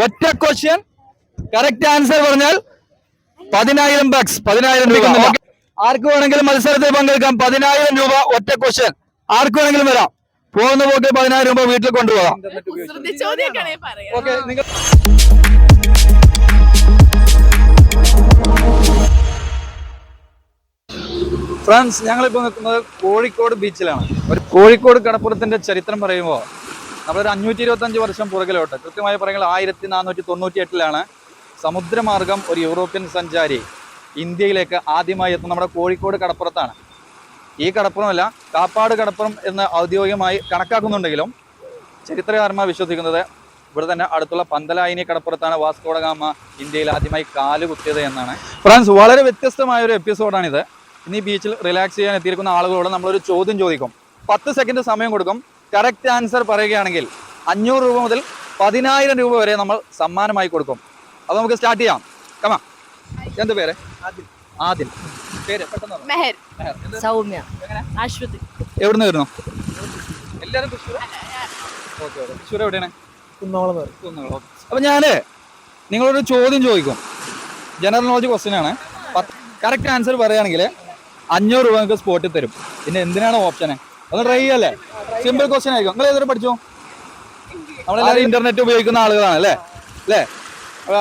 ഒറ്റ question correct answer പറഞ്ഞാൽ 10,000 ബക്സ്, 10,000 രൂപ. ആർക്ക് വേണമെങ്കിലും മത്സരത്തിൽ പങ്കെടുക്കാം. 10,000 രൂപ ഒറ്റ ക്വസ്റ്റ്യൻ. ആർക്ക് വേണമെങ്കിലും വരാം. പോകുന്ന പോക്ക് 10,000 രൂപ വീട്ടിൽ കൊണ്ടുപോകാം. ഫ്രണ്ട്സ്, ഞങ്ങളിപ്പോൾ നിൽക്കുന്നത് കോഴിക്കോട് ബീച്ചിലാണ്. കോഴിക്കോട് കടപ്പുറത്തിന്റെ ചരിത്രം പറയുമ്പോൾ നമ്മളൊരു 525 വർഷം പുറകിലോട്ട്, കൃത്യമായി പറയുന്നത് 1498 സമുദ്രമാർഗം ഒരു യൂറോപ്യൻ സഞ്ചാരി ഇന്ത്യയിലേക്ക് ആദ്യമായി എത്തുന്ന നമ്മുടെ കോഴിക്കോട് കടപ്പുറത്താണ്. ഈ കടപ്പുറമല്ല, കാപ്പാട് കടപ്പുറം എന്ന് ഔദ്യോഗികമായി കണക്കാക്കുന്നുണ്ടെങ്കിലും ചരിത്രകാരന്മാർ വിശ്വസിക്കുന്നത് ഇവിടെ തന്നെ അടുത്തുള്ള പന്തലായിനി കടപ്പുറത്താണ് വാസ്കോ ഡ ഗാമ ഇന്ത്യയിൽ ആദ്യമായി കാലുകുത്തിയത് എന്നാണ്. ഫ്രണ്ട്സ്, വളരെ വ്യത്യസ്തമായ ഒരു എപ്പിസോഡാണിത്. ഇനി ബീച്ചിൽ റിലാക്സ് ചെയ്യാൻ എത്തിയിരിക്കുന്ന ആളുകളോട് നമ്മളൊരു ചോദ്യം ചോദിക്കും. 10 സെക്കൻഡ് സമയം കൊടുക്കും. കറക്റ്റ് ആൻസർ പറയുകയാണെങ്കിൽ 500 രൂപ മുതൽ 10,000 രൂപ വരെ നമ്മൾ സമ്മാനമായി കൊടുക്കും. അത് നമുക്ക് സ്റ്റാർട്ട് ചെയ്യാം. കമാ, എന്ത് പേര്? ആദിൽ. പേര് പെട്ടെന്ന്. സൗമ്യ. ആശുപത്രി. എവിടുന്ന് വരുന്നു? എല്ലാവരും തൃശ്ശൂർ. ഓക്കെ, തൃശ്ശൂർ എവിടെയാണ്? കുന്നോളം. അപ്പൊ ഞാന് നിങ്ങളൊരു ചോദ്യം ചോദിക്കും. ജനറൽ നോളജ് ക്വസ്റ്റ്യൻ ആണ്. കറക്റ്റ് ആൻസർ പറയുകയാണെങ്കിൽ 500 രൂപ നിങ്ങൾക്ക് സ്പോട്ടിൽ തരും. പിന്നെ എന്തിനാണ് ഓപ്ഷന്? ഒന്ന് ട്രൈ ചെയ്യല്ലേ? സിമ്പിൾ ക്വസ്റ്റ്യൻ ആയിരിക്കും. നിങ്ങൾ ഏതൊരു പഠിച്ചോ? നമ്മളെല്ലാവരും ഇന്റർനെറ്റ് ഉപയോഗിക്കുന്ന ആളുകളാണ് അല്ലേ?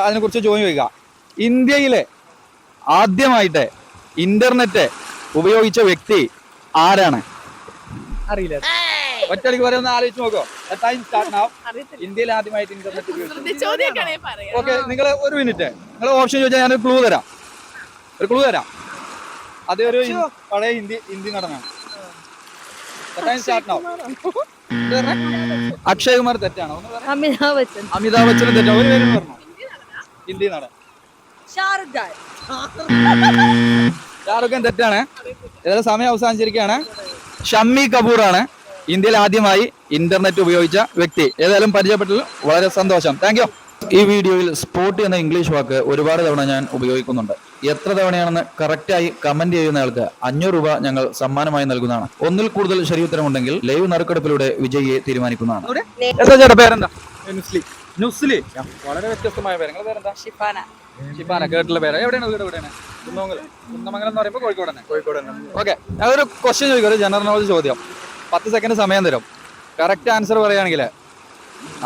അതിനെ കുറിച്ച് ചോദ്യം ചോദിക്കുക. ഇന്ത്യയിലെ ആദ്യമായിട്ട് ഇന്റർനെറ്റ് ഉപയോഗിച്ച വ്യക്തി ആരാണ്? അറിയില്ല. ഒറ്റയ്ക്ക് വരെ ഒന്ന് ആലോചിച്ച് നോക്കോ. ടൈം സ്റ്റാർട്ട് ആവും. ഇന്ത്യയിൽ ആദ്യമായിട്ട് ഇന്റർനെറ്റ് ഉപയോഗിച്ചു. ഓക്കെ, നിങ്ങൾ ഒരു മിനിറ്റ്. നിങ്ങൾ ഓപ്ഷൻ ചോദിച്ചാൽ ഞാനൊരു ക്ലൂ തരാം. അതൊരു പഴയ ഹിന്ദി നടനാണ്. അക്ഷയ് കുമാർ തെറ്റാണോ? അമിതാഭ് ബച്ചൻ തെറ്റാണോ? ഒരു പേരും പറഞ്ഞു. ഹിന്ദി നടൻ ഷാറുഖ് ഖാൻ തെറ്റാണ്. ഏതായാലും സമയം അവസാനിച്ചിരിക്കുകയാണ്. ഷമ്മി കപൂർ ആണ് ഇന്ത്യയിൽ ആദ്യമായി ഇന്റർനെറ്റ് ഉപയോഗിച്ച വ്യക്തി. ഏതായാലും പരിചയപ്പെട്ടതിൽ വളരെ സന്തോഷം. Thank U. ഈ വീഡിയോയിൽ സ്പോട്ട് എന്ന ഇംഗ്ലീഷ് വാക്ക് ഒരുപാട് തവണ ഞാൻ ഉപയോഗിക്കുന്നുണ്ട്. എത്ര തവണയാണെന്ന് കറക്റ്റായി കമന്റ് ചെയ്യുന്നയാൾക്ക് 500 രൂപ ഞങ്ങൾ സമ്മാനമായി നൽകുന്നതാണ്. ഒന്നിൽ കൂടുതൽ ശരിയുത്തരമുണ്ടെങ്കിൽ ലൈവ് നറുക്കെടുപ്പിലൂടെ വിജയിയെ തീരുമാനിക്കുന്നതാണ്. എന്താ ചേട്ടാ പേരെന്താ? നുസ്ലി. വളരെ വ്യത്യസ്തമായ പേര്. നിങ്ങളുടെ പേരെന്താ? ഷിഫാന. കേട്ടുള്ള പേര്. എവിടെയാണ് വീട്? എവിടെയാണ്? കുന്നമംഗലം എന്ന് പറയുമ്പോൾ കോഴിക്കോട് തന്നെ. ഓക്കെ, ഞാനൊരു ക്വസ്റ്റ്യൻ ചോദിക്കും. ഒരു ജനറൽ നോളജ് ചോദ്യം. 10 സെക്കൻഡ് സമയം തരും. കറക്റ്റ് ആൻസർ പറയുകയാണെങ്കിൽ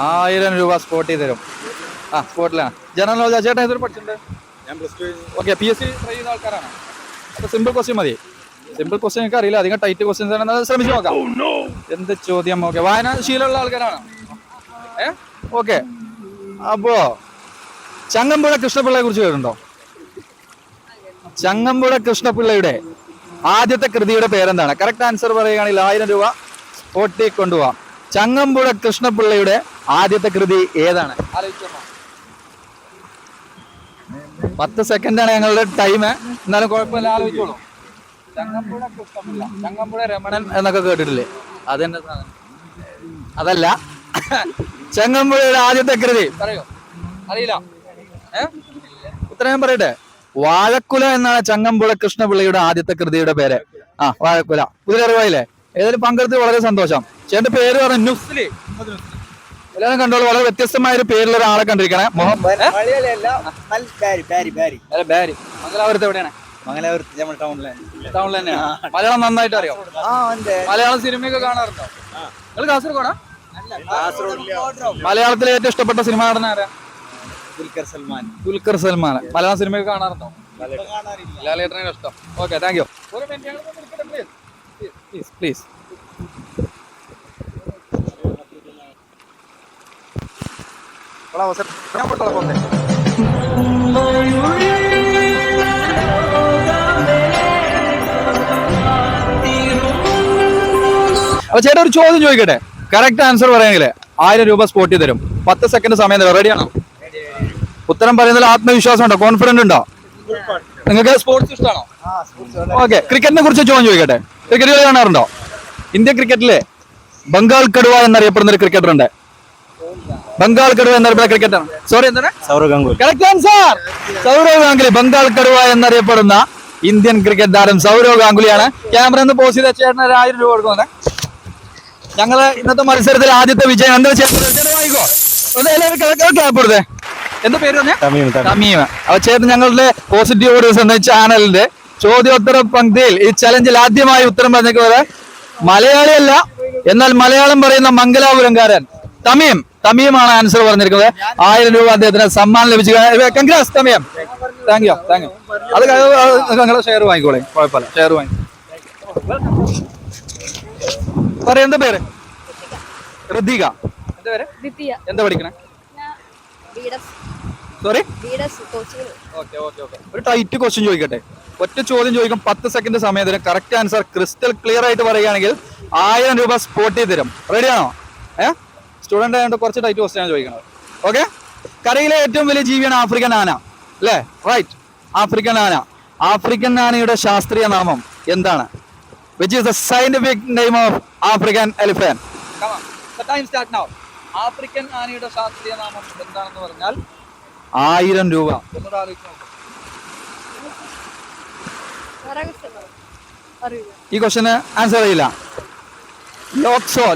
1000 രൂപ സ്പോട്ടിൽ തരും. സ്പോട്ടിലാണ്. General knowledge. ചേട്ടാ ഏതൊരു പഠിച്ചിട്ടുണ്ട്? ഓക്കെ, PSC ട്രൈ ചെയ്യുന്ന ആൾക്കാരാണ്. അപ്പൊ സിമ്പിൾ ക്വസ്റ്റ്യൻ മതി. സിമ്പിൾ ക്വസ്റ്റ്യൻ എനിക്ക് അറിയില്ല. അധികം ടൈറ്റ് ക്വസ്റ്റ്യൻസ് ആണെന്ന് ശ്രമിച്ചു നോക്കാം. എന്ത് ചോദ്യം? ഓക്കെ, വായനാശീലമുള്ള ആൾക്കാരാണ്. ഓക്കെ, അപ്പോ ചങ്ങമ്പുഴ കൃഷ്ണപിള്ളയെ കുറിച്ച് കേട്ടിട്ടുണ്ടോ? ചങ്ങമ്പുഴ കൃഷ്ണപിള്ളയുടെ ആദ്യത്തെ കൃതിയുടെ പേരെന്താണ്? കറക്റ്റ് ആൻസർ പറയുകയാണെങ്കിൽ 1000 രൂപ സ്പോട്ടിൽ കൊണ്ടുപോവാം. ചങ്ങമ്പുഴ കൃഷ്ണപിള്ളയുടെ ആദ്യത്തെ കൃതി ഏതാണ്? ആലോചിച്ചോ. 10 സെക്കൻഡാണ് ഞങ്ങളുടെ ടൈം. എന്നാലും കുഴപ്പമില്ല, ആലോചിച്ചോളൂ. ചങ്ങമ്പുഴ കൃഷ്ണപിള്ള, ചങ്ങമ്പുഴ രമണൻ എന്നൊക്കെ കേട്ടിട്ടില്ലേ? അതെന്നെ സാധനം. അതല്ല, ചങ്ങമ്പുഴയുടെ ആദ്യത്തെ കൃതി പറയോ? അറിയില്ല? ഉത്തരം പറയട്ടെ. വാഴക്കുല എന്നാണ് ചങ്ങമ്പുഴ കൃഷ്ണപിള്ളയുടെ ആദ്യത്തെ കൃതിയുടെ പേര്. വാഴക്കുല. പുതിയ അറിവായില്ലേ? ഏതായാലും പങ്കെടുത്ത് വളരെ സന്തോഷം. ചേട്ടന്റെ പേര് പറഞ്ഞു നുസ്ലി. എല്ലാവരും കണ്ടോളൂ. വളരെ വ്യത്യസ്തമായ ഒരു പേരിലുള്ള ഒരാളെ കണ്ടിരിക്കണേ. മംഗലാപുരത്ത് എവിടെയാണ്? മംഗലാപുരത്ത് ടൗണിൽ തന്നെയാണ്. മലയാളം നന്നായിട്ട് അറിയോ? മലയാളം സിനിമയൊക്കെ കാണാറുണ്ടോ? നിങ്ങൾ കാസർഗോഡാ? മലയാളത്തിലെ ഏറ്റവും ഇഷ്ടപ്പെട്ട സിനിമ നടൻ ആരാ? ദുൽഖർ സൽമാൻ. മലയാളം സിനിമയൊക്കെ കാണാറുണ്ടോ? ലാലേട്ടനെ ഇഷ്ടം. Okay, thank you. പ്ലീസ്. അപ്പൊ ചേട്ടാ ഒരു ചോദ്യം ചോദിക്കട്ടെ. കറക്റ്റ് ആൻസർ പറയുമെങ്കിൽ 1000 രൂപ സ്പോട്ടിൽ തരും. 10 സെക്കൻഡ് സമയം തരും. റെഡിയാണോ? ഉത്തരം പറയുന്നതിൽ ആത്മവിശ്വാസം ഉണ്ടോ? കോൺഫിഡന്റ് ഉണ്ടോ? നിങ്ങൾക്ക് സ്പോർട്സ് ഇഷ്ടമാണോ? ഓക്കെ, ക്രിക്കറ്റിനെ കുറിച്ച് ചോദ്യം ചോദിക്കട്ടെ. ക്രിക്കറ്റ് കളി കാണാറുണ്ടോ? ഇന്ത്യൻ ക്രിക്കറ്റിലെ ബംഗാൾ കടുവ എന്നറിയപ്പെടുന്ന ഒരു ക്രിക്കറ്റർ ഉണ്ട്. ബംഗാൾ കടുവ എന്നറിയപ്പെടുന്ന ക്രിക്കറ്റാണ്. സോറി, എന്താണ്? സൗരവ് ഗാംഗുലി. Correct answer. സൗരവ് ഗാംഗുലി. ബംഗാൾ കടുവ എന്നറിയപ്പെടുന്ന ഇന്ത്യൻ ക്രിക്കറ്റ് താരം സൗരവ് ഗാംഗുലിയാണ്. ക്യാമറ ഒന്ന് പോസ് ചെയ്ത ചേട്ടന് 1000 രൂപ കൊടുക്കുന്നത്. ഞങ്ങള് ഇന്നത്തെ മത്സരത്തിൽ ആദ്യത്തെ വിജയം എന്താ? ചേട്ടൻ വാങ്ങിക്കോ. എല്ലാവരും ക്ലാപ്പ് കൊടുത്തേ. എന്താ പേര് പറഞ്ഞ തമീം. അപ്പൊ ചേട്ടൻ ഞങ്ങളുടെ പോസിറ്റീവ് ഓഡിയൻസ് എന്ന ചാനലിന്റെ ചോദ്യോത്തര പങ്ക്തിയിൽ ഈ ചലഞ്ചിൽ ആദ്യമായി ഉത്തരം പറഞ്ഞേക്കുന്നത് മലയാളിയല്ല, എന്നാൽ മലയാളം പറയുന്ന മംഗലാപുരംകാരൻ തമീമാണ് ആൻസർ പറഞ്ഞിരിക്കുന്നത്. 1000 രൂപ അദ്ദേഹത്തിന് സമ്മാനം ലഭിച്ചു. Congrats Tamim. Thank you. അത് നിങ്ങളെ ഷെയർ വാങ്ങിക്കോളെ, കുഴപ്പമില്ല, ഷെയർ വാങ്ങി. പറയാ എന്താ പേര്? ഋതിക. എന്താ പേര്? എന്താ പഠിക്കണേ? സോറി, ഒരു ടൈറ്റ് ക്വസ്റ്റ്യൻ ചോദിക്കട്ടെ. ഒറ്റ ചോദ്യം ചോദിക്കും, 10 സെക്കൻഡ് സമയത്തിന് കറക്റ്റ് ആൻസർ ക്രിസ്റ്റൽ ക്ലിയർ ആയിട്ട് പറയുകയാണെങ്കിൽ 1000 രൂപ സ്പോട്ട് ചെയ്ത് തരും. റെഡിയാണോ? സ്റ്റുഡന്റ് ആയതുകൊണ്ട് കുറച്ച് ടൈറ്റ് ക്വസ്റ്റ്യൻ ആണ് ചോദിക്കുന്നത്. ഓക്കെ. കരയിലെ ഏറ്റവും വലിയ ജീവിയാണ് ആഫ്രിക്കൻ ആന, അല്ലേ? റൈറ്റ്, ആഫ്രിക്കൻ ആന. ആഫ്രിക്കൻ ആനയുടെ ശാസ്ത്രീയ നാമം എന്താണ്? Which is the scientific name of African elephant? Come on, the time start now. African ആനയുടെ ശാസ്ത്രീയ നാമം എന്താണെന്ന് പറഞ്ഞാൽ 1000 രൂപ. ഒന്നുകൂടെ ആലോചിച്ച് നോക്കൂ. ഈ ക്വസ്റ്റ്യന് ആൻസർ ചെയ്യില്ല.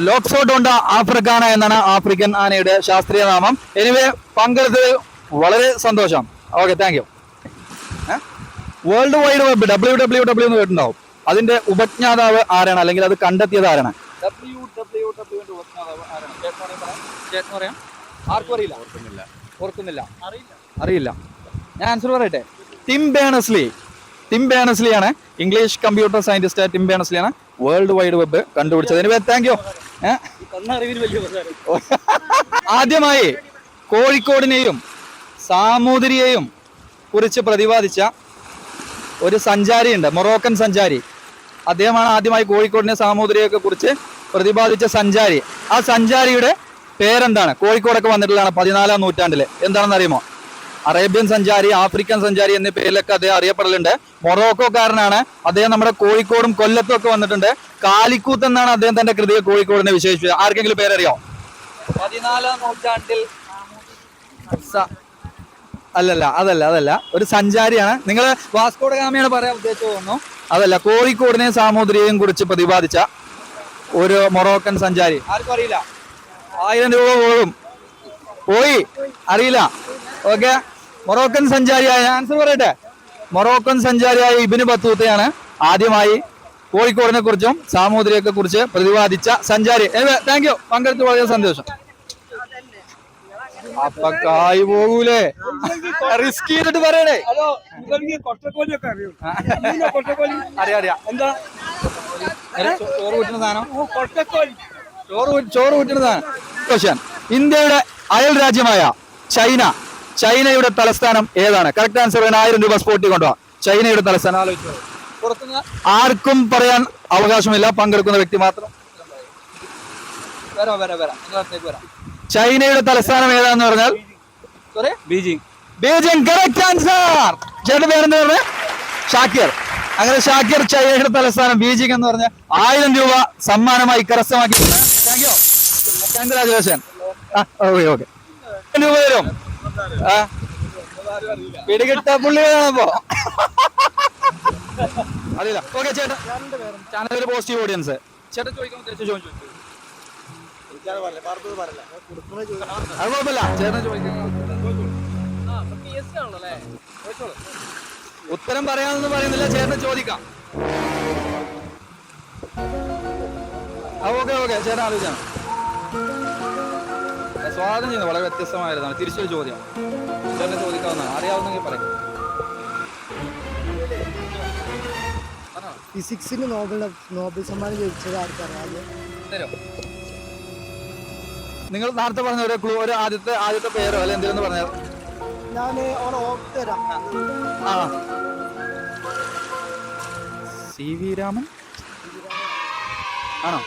ലോക്സോ ഡോണ്ട ആഫ്രിക്കാന എന്നാണ് ആഫ്രിക്കൻ ആനയുടെ ശാസ്ത്രീയ നാമം. എനിവേ, പങ്കെടുത്തത് വളരെ സന്തോഷം. Okay, thank you. World wide web WWW എന്ന് കേട്ടിട്ടുണ്ടാവും. അതിന്റെ ഉപജ്ഞാതാവ് ആരാണ്, അല്ലെങ്കിൽ അത് കണ്ടെത്തിയത് ആരാണ്? WWW ഉപജ്ഞാതാവ് ആരാണ്? ചേട്ടൻ പറയാം. ആർക്കും അറിയില്ല? ഓർക്കുന്നില്ല? അറിയില്ല. ഞാൻ ആൻസർ പറയട്ടെ. ടിം ബേണസ്ലി ആണ് ഇംഗ്ലീഷ് കമ്പ്യൂട്ടർ സയന്റിസ്റ്റ്. ടിം ബേണസ്ലി ആണ് വേൾഡ് വൈഡ് വെബ് കണ്ടുപിടിച്ചത്. Thank you. ആദ്യമായി കോഴിക്കോടിനെയും സാമൂതിരിയെയും കുറിച്ച് പ്രതിപാദിച്ച ഒരു സഞ്ചാരിയുണ്ട്, മൊറോക്കൻ സഞ്ചാരി. അദ്ദേഹമാണ് ആദ്യമായി കോഴിക്കോടിനെ സാമൂതിരിയൊക്കെ കുറിച്ച് പ്രതിപാദിച്ച സഞ്ചാരി. ആ സഞ്ചാരിയുടെ പേരെന്താണ്? കോഴിക്കോടൊക്കെ വന്നിട്ടുള്ളതാണ് 14-ാം നൂറ്റാണ്ടില്. എന്താണെന്ന് അറിയുമോ? അറേബ്യൻ സഞ്ചാരി, ആഫ്രിക്കൻ സഞ്ചാരി എന്നീ പേരിലൊക്കെ അദ്ദേഹം അറിയപ്പെടലുണ്ട്. മൊറോക്കോക്കാരനാണ് അദ്ദേഹം. നമ്മുടെ കോഴിക്കോടും കൊല്ലത്തും ഒക്കെ വന്നിട്ടുണ്ട്. കാലിക്കൂത്ത് എന്നാണ് അദ്ദേഹം തന്റെ കൃതിയെ കോഴിക്കോടിനെ വിശേഷിപ്പിച്ചത്. ആർക്കെങ്കിലും പേരറിയോ? 14-ാം നൂറ്റാണ്ടിൽ അതല്ല, ഒരു സഞ്ചാരിയാണ്. നിങ്ങൾ വാസ്കോഡ ഗാമയാണ് പറയാൻ ഉദ്ദേശിച്ചു തോന്നുന്നു. അതല്ല, കോഴിക്കോടിനെയും സാമൂതിരിയെയും കുറിച്ച് പ്രതിപാദിച്ച ഒരു മൊറോക്കൻ സഞ്ചാരി. ആർക്കും അറിയില്ല? 1000 രൂപ പോയി. അറിയില്ല. ഓക്കെ. മൊറോക്കൻ സഞ്ചാരിയായ, ആൻസർ പറയട്ടെ, മൊറോക്കൻ സഞ്ചാരിയായ ഇബ്നു ബത്തൂത്തയാണ് ആദ്യമായി കോഴിക്കോടിനെ കുറിച്ചും സാമൂതിരിയൊക്കെ കുറിച്ച് പ്രതിപാദിച്ച സഞ്ചാരി. Thank you. പങ്കെടുത്ത് വളരെ സന്തോഷം. അപ്പൊ കായ് പോകൂലേ? റിസ്ക് ചെയ്തിട്ട് പറയണേ. അറിയാം. എന്താ ചോറ് കൂട്ടുന്ന സാധനം? ചോറ് കൂട്ടുന്ന സാധനം. ക്വസ്റ്റ്യൻ. ഇന്ത്യയുടെ അയൽ രാജ്യമായ ചൈനയുടെ തലസ്ഥാനം ഏതാണ്? കറക്റ്റ് ആൻസർ 1000 രൂപ സ്പോട്ടിൽ കൊണ്ടുപോവാ. ചൈനയുടെ തലസ്ഥാനം ആലോചിച്ചു. ആർക്കും പറയാൻ അവകാശമില്ല, പങ്കെടുക്കുന്ന വ്യക്തി മാത്രം. വരാം. ചൈനയുടെ തലസ്ഥാനം ഏതാന്ന് പറഞ്ഞാൽ ബീജിംഗ്. Correct answer. ചേട്ടൻ പേരെന്താ പറഞ്ഞത്? ഷാക്കിർ. അങ്ങനെ ഷാക്കിർ ചൈനയുടെ തലസ്ഥാനം ബീജിംഗ് എന്ന് പറഞ്ഞ 1000 രൂപ സമ്മാനമായി കരസ്ഥമാക്കി. Thank you. കൺഗ്രാജുലേഷൻ. ഓക്കെ. രൂപ വരും. പിടികിട്ട പുള്ളിയാണപ്പോ. അറിയില്ല. ഓക്കെ ചേട്ടാ, ചാനലിൽ പോസിറ്റീവ് ഓഡിയൻസ്. ചേട്ടൻ ചോദിക്കാൻ ചോദിച്ചു. അത് കുഴപ്പമില്ല, ചേട്ടൻ ചോദിക്കുന്നു. ഉത്തരം പറയാമെന്ന് പറയുന്നില്ല, ചേട്ടൻ ചോദിക്കാം. ഓക്കെ, ചേട്ടൻ ആലോചിച്ചാണ്. സ്വാഗതം ചെയ്യുന്നത് വളരെ വ്യത്യസ്തമായതാണ്. തിരിച്ചൊരു ചോദ്യം ചേട്ടൻ ചോദിക്കാവുന്നതാണ്. അറിയാവുന്നെങ്കിൽ പറയും. ഫിസിക്സിന് നോബൽ സമ്മാനം ലഭിച്ചത് ആർക്കറിയാം? നിങ്ങൾ നേരത്തെ പറഞ്ഞ ഒരു ക്ലൂ, ഒരു ആദ്യത്തെ പേരോ അല്ലെ എന്തെങ്കിലും പറഞ്ഞാൽ ഞാൻ തരാം. CV രാമൻ ആണോ?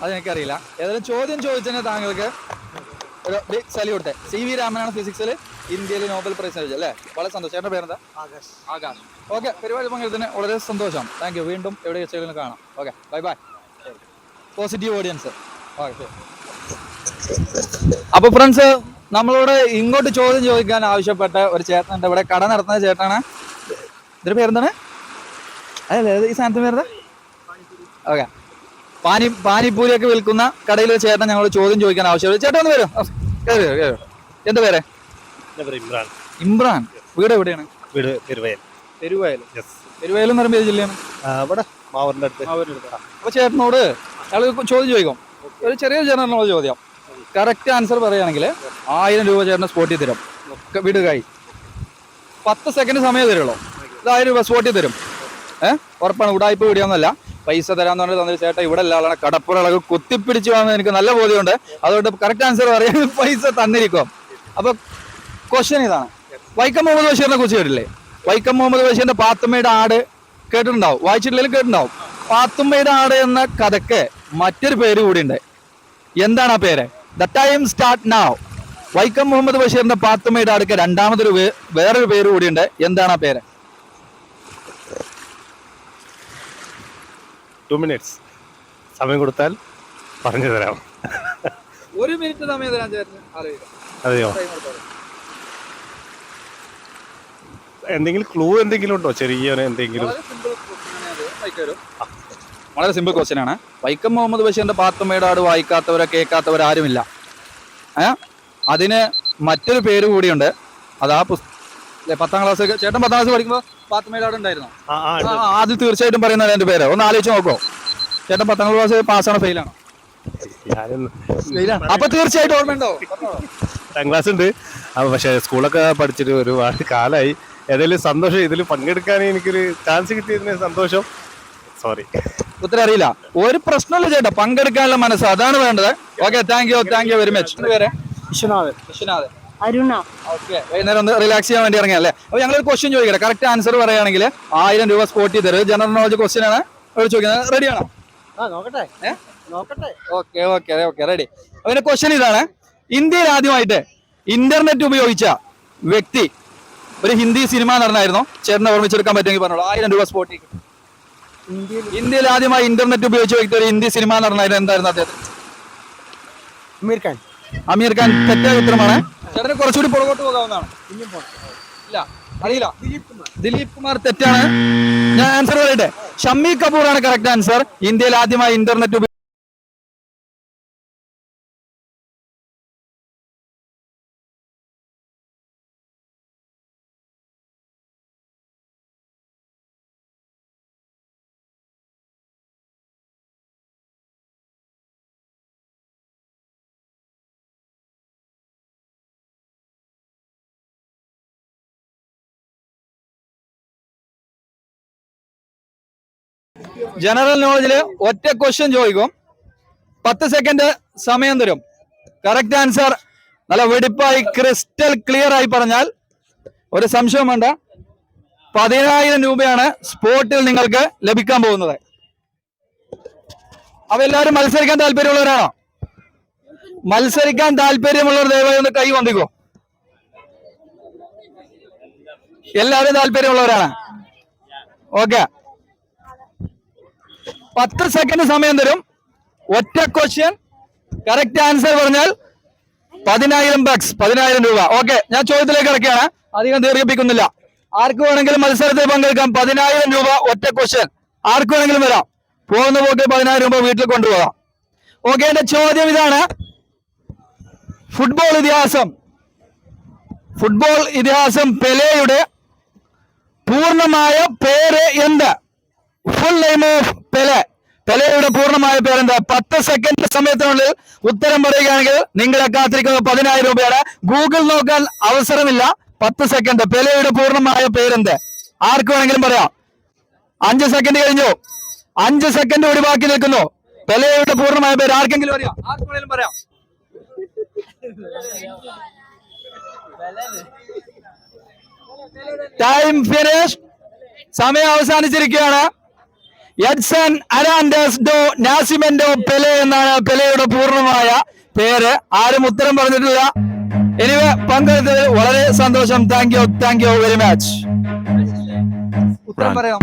അതെനിക്കറിയില്ല. ഏതായാലും ചോദ്യം ചോദിച്ചതിന് താങ്കൾക്ക് ഒരു ബിഗ് സല്യൂട്ട്. CV രാമനാണ് ഫിസിക്സിൽ ഇന്ത്യയിൽ നോബൽ പ്രൈസ് ലഭിച്ചത് അല്ലേ? വളരെ സന്തോഷം. ചേട്ടൻ്റെ പേരെന്താ? ആകാശ്. ഓക്കെ, പരിപാടി പങ്കെടുത്തതിന് വളരെ സന്തോഷം. Thank you. വീണ്ടും എവിടെ വെച്ചെങ്കിലും കാണാം. Okay, bye. Positive audience. Okay. അപ്പൊ ഫ്രണ്ട്സ്, നമ്മളോട് ഇങ്ങോട്ട് ചോദ്യം ചോദിക്കാൻ ആവശ്യപ്പെട്ട ഒരു ചേട്ടനുണ്ട്. ഇവിടെ കട നടത്തുന്ന ചേട്ടനാണ്. ഇതിന്റെ പേരെന്താണ്? അതല്ലേ ഈ സാധനത്തിന് പേരെന്താ? ഓക്കെ. പാനിപ്പൂരിയൊക്കെ വിൽക്കുന്ന കടയിൽ ചേട്ടൻ ഞങ്ങൾ ചോദ്യം ചോദിക്കാൻ ആവശ്യമുള്ളൂ. ചേട്ടൻ ഒന്ന് വരും. എന്താ പേര്? ഇമ്രാൻ. ഇമ്രാൻ. വീട് എവിടെയാണ്? വീട് പെരുവയൽ. പെരുവയൽ. യെസ്. പെരുവയൽ എന്ന് പറയുമ്പോൾ ഏത് ജില്ലയാണ്? ഇവിടെ മാവൂരിന്റെ അടുത്ത്. അപ്പൊ ചേട്ടനോട് അയാൾ ചോദ്യം ചോദിക്കും. ഒരു ചെറിയ ജനറൽ ചോദ്യം. കറക്റ്റ് ആൻസർ പറയുകയാണെങ്കിൽ 1000 രൂപ ചേട്ടന് സ്പോട്ടിൽ തരും. വീട് കൈ 10 സെക്കൻഡ് സമയം തരുള്ളൂ. 1000 രൂപ സ്പോട്ടിൽ തരും. ഉറപ്പാണ്. ഉടായ്പ വീടിയൊന്നുമല്ല. പൈസ തരാന്ന് പറഞ്ഞിട്ട് തന്നൊരു ചേട്ടാ ഇവിടെ ഉള്ള ആളാണ്. കടപ്പുറളവ് കുത്തിപ്പിടിച്ച് വന്ന് എനിക്ക് നല്ല ബോധ്യമുണ്ട്. അതുകൊണ്ട് കറക്റ്റ് ആൻസർ പറയാൻ പൈസ തന്നിരിക്കും. അപ്പൊ ക്വസ്റ്റ്യൻ ഇതാണ്. വൈക്കം മുഹമ്മദ് ബഷീറിനെ കുറിച്ച് കേട്ടില്ലേ? വൈക്കം മുഹമ്മദ് ബഷീറിന്റെ പാത്തുമ്മയുടെ ആട് കേട്ടിട്ടുണ്ടാവും, വായിച്ചിട്ടില്ലെങ്കിൽ കേട്ടിട്ടുണ്ടാവും. പാത്തുമ്മയുടെ ആട് എന്ന കഥക്ക് മറ്റൊരു പേര് കൂടിയുണ്ട്. എന്താണ് ആ പേര്? The time start now. Vaikom Muhammad ബഷീറിന്റെ പാത്തുമ്മയുടെ ആടുക്ക് രണ്ടാമതൊരു വേറൊരു പേര് കൂടിയുണ്ട്. എന്താണ് ആ പേര്? 2 minutes സമയം കൊടുത്താൽ പറഞ്ഞു തരാം. 1 മിനിറ്റ് സമയം തരാൻ ചേട്ടന്. അതെയോ? എന്തെങ്കിലും ക്ലൂ എന്തെങ്കിലും ഉണ്ടോ? ചെറിയ എന്തെങ്കിലും? വളരെ സിമ്പിൾ ക്വസ്റ്റ്യൻ ആണ്. വൈക്കം മുഹമ്മദ് ബഷീറിന്റെ പാത്തുമ്മയുടെ ആട് വായിക്കാത്തവരോ കേൾക്കാത്തവരോ ആരുമില്ല. അതിന് മറ്റൊരു പേര് കൂടിയുണ്ട്. അത് ആ 10ാം ക്ലാസ് ചേട്ടൻ 10ാം ക്ലാസ് പഠിക്കുമ്പോൾ പാത്തുമ്മയുടെ ആട് ഉണ്ടായിരുന്നു. അത് തീർച്ചയായിട്ടും പറയുന്നത് എന്റെ പേര്. ഒന്ന് ആലോചിച്ച് നോക്കോ. ചേട്ടൻ 10ാം ക്ലാസ് പാസ്സാണോ ഫെയിലാണോ? അപ്പൊ തീർച്ചയായിട്ടും ഓർമ്മയുണ്ടോ? 10ാം ക്ലാസ് ഉണ്ട്. പക്ഷെ സ്കൂളൊക്കെ പഠിച്ചിട്ട് ഒരുപാട് കാലമായി. ഏതായാലും സന്തോഷം. ഇതിൽ പങ്കെടുക്കാൻ എനിക്കൊരു ചാൻസ് കിട്ടിയതിന് സന്തോഷം. സോറി, ഉത്തരം അറിയില്ല. ഒരു പ്രശ്നമില്ല ചേട്ടാ, പങ്കെടുക്കാനുള്ള മനസ്സ് അതാണ് വേണ്ടത്. Okay, thank you very much. പേര്? വിശ്വനാഥ്. അരുണ. ഓക്കെ, വൈകുന്നേരം ഒന്ന് റിലാക്സ് ചെയ്യാൻ വേണ്ടി ഇറങ്ങിയല്ലേ. അപ്പൊ ഞങ്ങളൊരു ക്വസ്റ്റ്യൻ ചോദിക്കട്ടെ. കറക്റ്റ് ആൻസർ പറയുകയാണെങ്കിൽ 1000 രൂപ സ്പോട്ടിൽ തരും. ജനറൽ നോളജ് ക്വസ്റ്റ്യൻ ആണ് ചോദിക്കുന്നത്. റെഡിയാണോ? Okay ready. അതിന്റെ ക്വസ്റ്റ്യൻ ഇതാണ്. ഇന്ത്യയിൽ ആദ്യമായിട്ട് ഇന്റർനെറ്റ് ഉപയോഗിച്ച വ്യക്തി ഒരു ഹിന്ദി സിനിമ നടനായിരുന്നു. ചേട്ടനെ ഓർമ്മിച്ചെടുക്കാൻ പറ്റുമെങ്കിൽ പറഞ്ഞോളൂ. 1000 രൂപ സ്പോട്ടിൽ. ഇന്ത്യയിൽ ആദ്യമായി ഇന്റർനെറ്റ് ഉപയോഗിച്ച വ്യക്തി ഒരു ഹിന്ദി സിനിമ നടനായിരുന്നു. എന്തായിരുന്നു അദ്ദേഹം? അമീർ ഖാൻ. തെറ്റായ ഉത്തരമാണ്. ചേട്ടന് കുറച്ചുകൂടി പുറകോട്ട് പോകാവുന്നതാണ്. ഇല്ല, അറിയില്ല. ദിലീപ് കുമാർ. തെറ്റാണ്. ഞാൻ ആൻസർ പറയട്ടെ. ഷമ്മി കപൂർ ആണ് കറക്റ്റ് ആൻസർ. ഇന്ത്യയിൽ ആദ്യമായി ഇന്റർനെറ്റ് ജനറൽ നോളജില് ഒറ്റ ക്വസ്റ്റ്യൻ ചോദിക്കും. 10 സെക്കൻഡ് സമയം തരും. കറക്റ്റ് ആൻസർ നല്ല വെടിപ്പായി ക്രിസ്റ്റൽ ക്ലിയർ ആയി പറഞ്ഞാൽ ഒരു സംശയം വേണ്ട. 10000 രൂപയാണ് സ്പോട്ടിൽ നിങ്ങൾക്ക് ലഭിക്കാൻ പോകുന്നത്. അപ്പൊ എല്ലാവരും മത്സരിക്കാൻ താല്പര്യമുള്ളവരാണോ? മത്സരിക്കാൻ താല്പര്യമുള്ളവർ ദയവായി ഒന്ന് കൈ വന്നിക്കോ. എല്ലാവരും താല്പര്യമുള്ളവരാണ്. ഓക്കെ, 10 സെക്കൻഡ് സമയം തരും. ഒറ്റ ക്വസ്റ്റ്യൻ. കറക്റ്റ് ആൻസർ പറഞ്ഞാൽ 10000 ബക്സ്, 10000 രൂപ. ഓക്കെ, ഞാൻ ചോദ്യത്തിലേക്ക് കിടക്കുകയാണ്. അധികം ദീർഘിപ്പിക്കുന്നില്ല. ആർക്ക് വേണമെങ്കിലും മത്സരത്തിൽ പങ്കെടുക്കാം. 10000 രൂപ ഒറ്റ ക്വസ്റ്റ്യൻ. ആർക്ക് വേണമെങ്കിലും വരാം. പോകുന്ന പോക്ക് 10000 രൂപ വീട്ടിൽ കൊണ്ടുപോകാം. ഓക്കെ, എന്റെ ചോദ്യം ഇതാണ്. ഫുട്ബോൾ ഇതിഹാസം പെലെയുടെ പൂർണ്ണമായ പേര് എന്ത്? ഫുൾ നെയിം ഓഫ് പെലെയുടെ പൂർണ്ണമായ പേരെന്താ? 10 സെക്കൻഡ് സമയത്തിനുള്ളിൽ ഉത്തരം പറയുകയാണെങ്കിൽ നിങ്ങളെ കാത്തിരിക്കുന്നത് 10000 രൂപയാണ്. ഗൂഗിൾ നോക്കാൻ അവസരമില്ല. 10 സെക്കൻഡ്. പെലെയുടെ പൂർണ്ണമായ പേരെന്ത്? ആർക്ക് വേണമെങ്കിലും പറയാം. 5 സെക്കൻഡ് കഴിഞ്ഞു. 5 സെക്കൻഡ് കൂടി ബാക്കി നിൽക്കുന്നു. പെലെയുടെ പൂർണ്ണമായ പേര് ആർക്കെങ്കിലും അറിയാം? ആർക്ക് വേണമെങ്കിലും പറയാം. Time finish. സമയം അവസാനിച്ചിരിക്കുകയാണ്. എഡ്സൺ അരാൻഡസ് ഡോ നാസിമെന്റോ പെലെ എന്നാണ് പെലെയുടെ പൂർണ്ണമായ പേര്. ആരും ഉത്തരം പറഞ്ഞിട്ടില്ല. എനിവേ, പങ്കെടുത്തതിൽ വളരെ സന്തോഷം. Thank you very much. ഉത്തരം പറയാം.